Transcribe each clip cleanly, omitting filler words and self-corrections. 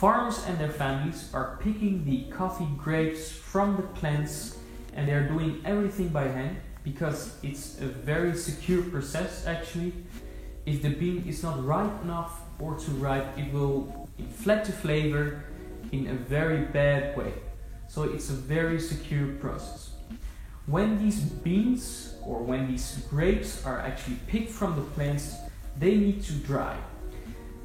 Farmers and their families are picking the coffee grapes from the plants, and they're doing everything by hand because it's a very secure process actually. If the bean is not ripe enough or too ripe, it will inflect the flavor in a very bad way. So it's a very secure process. When these beans or when these grapes are actually picked from the plants, they need to dry.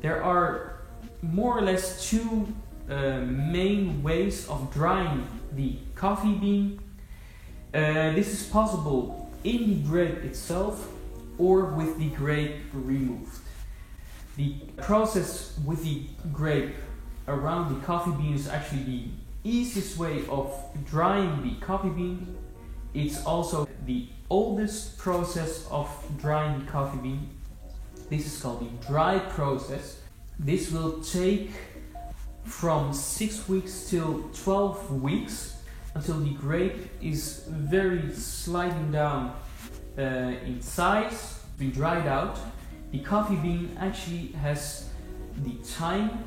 There are more or less two main ways of drying the coffee bean. This is possible in the grape itself or with the grape removed. The process with the grape around the coffee bean is actually the easiest way of drying the coffee bean. It's also the oldest process of drying the coffee bean. This is called the dry process. This will take from 6 weeks till 12 weeks until the grape is very sliding down in size, been dried out. The coffee bean actually has the time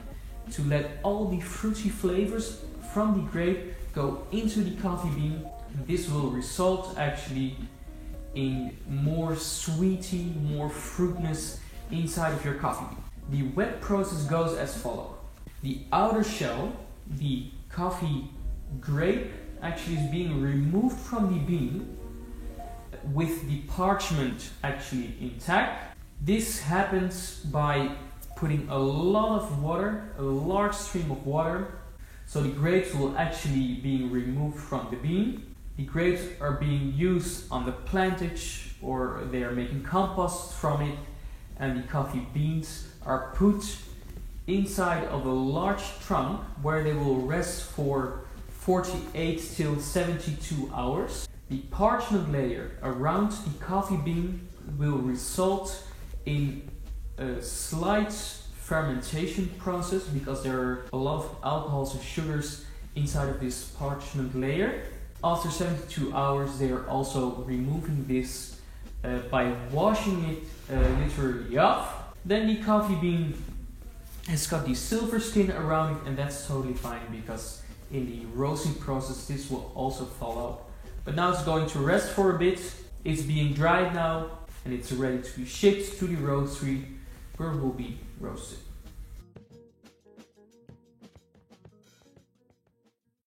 to let all the fruity flavors from the grape go into the coffee bean. This will result actually in more sweety, more fruitness inside of your coffee bean. The wet process goes as follows. The outer shell, the coffee grape, actually is being removed from the bean with the parchment actually intact. This happens by putting a lot of water, a large stream of water. So the grapes will actually be removed from the bean. The grapes are being used on the plantage or they are making compost from it, and the coffee beans are put inside of a large trunk where they will rest for 48 till 72 hours. The parchment layer around the coffee bean will result in a slight fermentation process because there are a lot of alcohols and sugars inside of this parchment layer. After 72 hours they are also removing this by washing it literally off. Then the coffee bean has got the silver skin around it, and that's totally fine because in the roasting process this will also fall out. But now it's going to rest for a bit. It's being dried now and it's ready to be shipped to the roastery where it will be roasted.